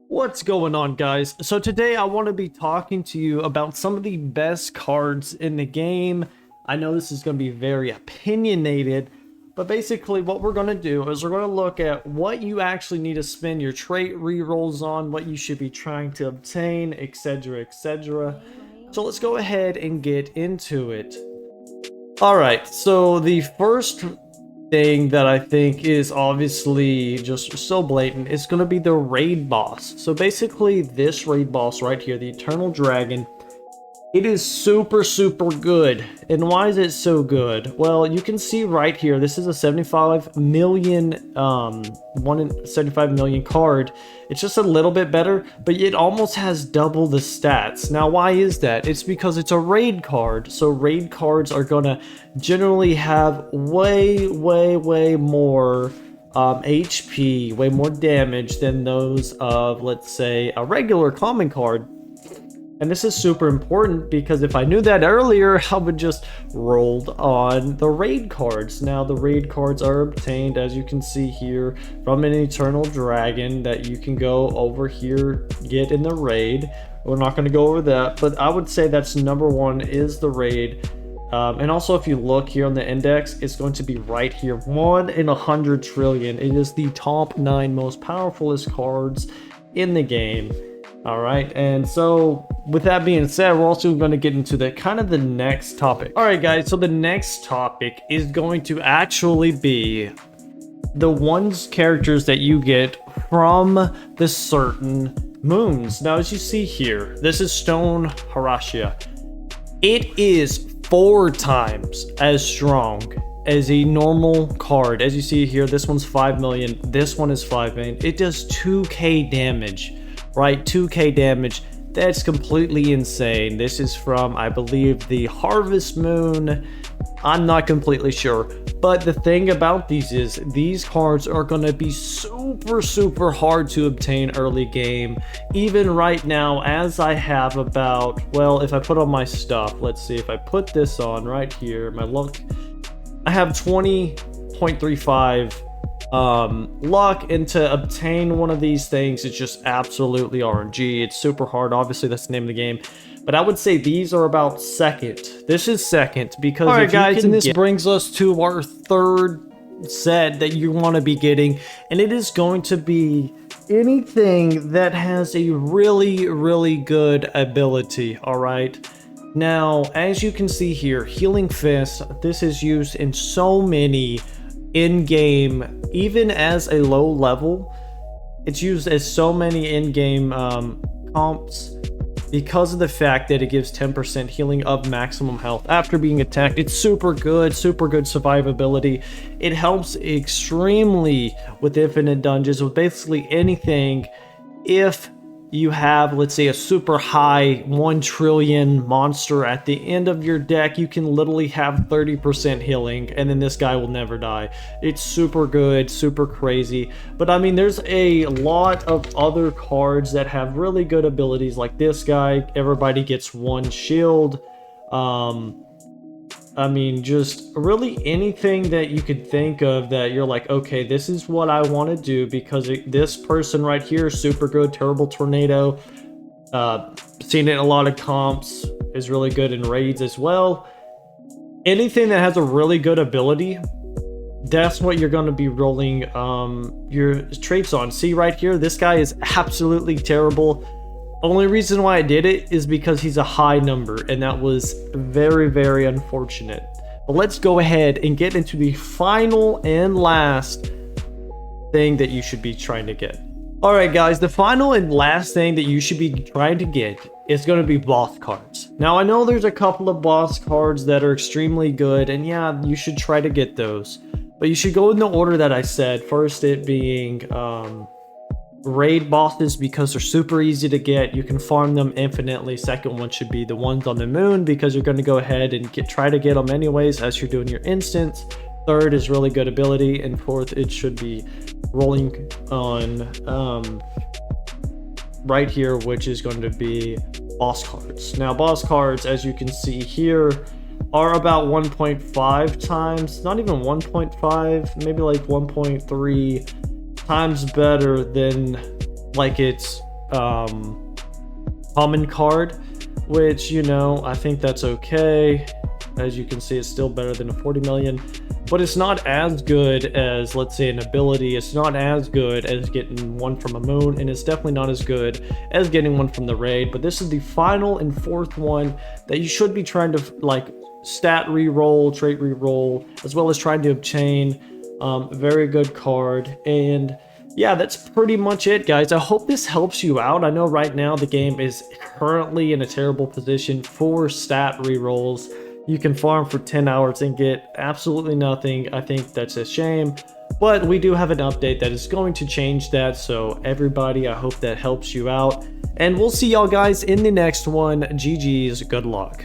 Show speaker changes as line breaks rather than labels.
What's going on, guys? So today I want to be talking to you about some of the best cards in the game. I know this is going to be very opinionated, but basically what we're going to do is we're going to look at what you actually need to spend your trait rerolls on, what you should be trying to obtain, etc, etc. So let's go ahead and get into it. Alright, so the first thing that I think is obviously just so blatant is going to be the raid boss. So basically this raid boss right here, the Eternal Dragon, it is super good. And why is it so good? Well, you can see right here, this is a 75 million 1 in 75 million card. It's just a little bit better, but it almost has double the stats. Now why is that? It's because it's a raid card. So raid cards are gonna generally have way more HP, way more damage than those of, let's say, a regular common card. And this is super important because if I knew that earlier, I would just rolled on the raid cards. Now the raid cards are obtained, as you can see here, from an Eternal Dragon that you can go over here, get in the raid. We're not going to go over that, but I would say that's number one is the raid. And also if you look here on the index, it's going to be right here, 1 in 100 trillion. It is the top 9 most powerfulest cards in the game. All right, and so with that being said, we're also going to get into the next topic. All right, guys, so the next topic is going to actually be the characters that you get from the certain moons. Now, as you see here, this is Stone Harashia. It is 4 times as strong as a normal card. As you see here, this one's 5 million, this one is 5 million. It does 2k damage. Right, 2k damage. That's completely insane. This is from, I believe, the Harvest Moon. I'm not completely sure. But the thing about these is, these cards are going to be super hard to obtain early game. Even right now, as I have about, well, if I put on my stuff, let's see, if I put this on right here, my luck, I have 20.35 luck, and to obtain one of these things, it's just absolutely RNG. It's super hard. Obviously, that's the name of the game. But I would say these are about second. This is second because, all right, guys, and this brings us to our third set that you want to be getting, and it is going to be anything that has a really good ability. All right. Now, as you can see here, Healing Fist. This is used in so many in-game, even as a low level. It's used as so many in-game comps because of the fact that it gives 10% healing of maximum health after being attacked. It's super good survivability. It helps extremely with infinite dungeons, with basically anything. If you have, let's say, a super high 1 trillion monster at the end of your deck, you can literally have 30% healing, and then this guy will never die. It's super good, super crazy. But I mean, there's a lot of other cards that have really good abilities, like this guy. Everybody gets 1 shield. I mean, just really anything that you could think of that you're like, okay, this is what I want to do, because this person right here is super good. Terrible Tornado. Seen it in a lot of comps. Is really good in raids as well. Anything that has a really good ability, that's what you're going to be rolling your traits on. See right here, this guy is absolutely terrible. Only reason why I did it is because he's a high number, and that was very unfortunate. But let's go ahead and get into the final and last thing that you should be trying to get. Alright guys, the final and last thing that you should be trying to get is going to be boss cards. Now I know there's a couple of boss cards that are extremely good, and yeah, you should try to get those. But you should go in the order that I said. First it being raid bosses, because they're super easy to get. You can farm them infinitely. Second one should be the ones on the moon, because you're going to go ahead and try to get them anyways as you're doing your instance. Third is really good ability, and fourth, it should be rolling on right here, which is going to be boss cards. Now boss cards, as you can see here, are about 1.5 times, not even 1.5, maybe like 1.3 times better than like its common card, which, you know, I think that's okay. As you can see, it's still better than a 40 million, but it's not as good as, let's say, an ability. It's not as good as getting one from a moon, and it's definitely not as good as getting one from the raid. But this is the final and fourth one that you should be trying to, like, stat reroll, trait reroll, as well as trying to obtain. Very good card. And yeah, that's pretty much it, guys. I hope this helps you out. I know right now the game is currently in a terrible position for stat rerolls. You can farm for 10 hours and get absolutely nothing. I think that's a shame, but we do have an update that is going to change that. So everybody, I hope that helps you out, and we'll see y'all guys in the next one. GG's, good luck.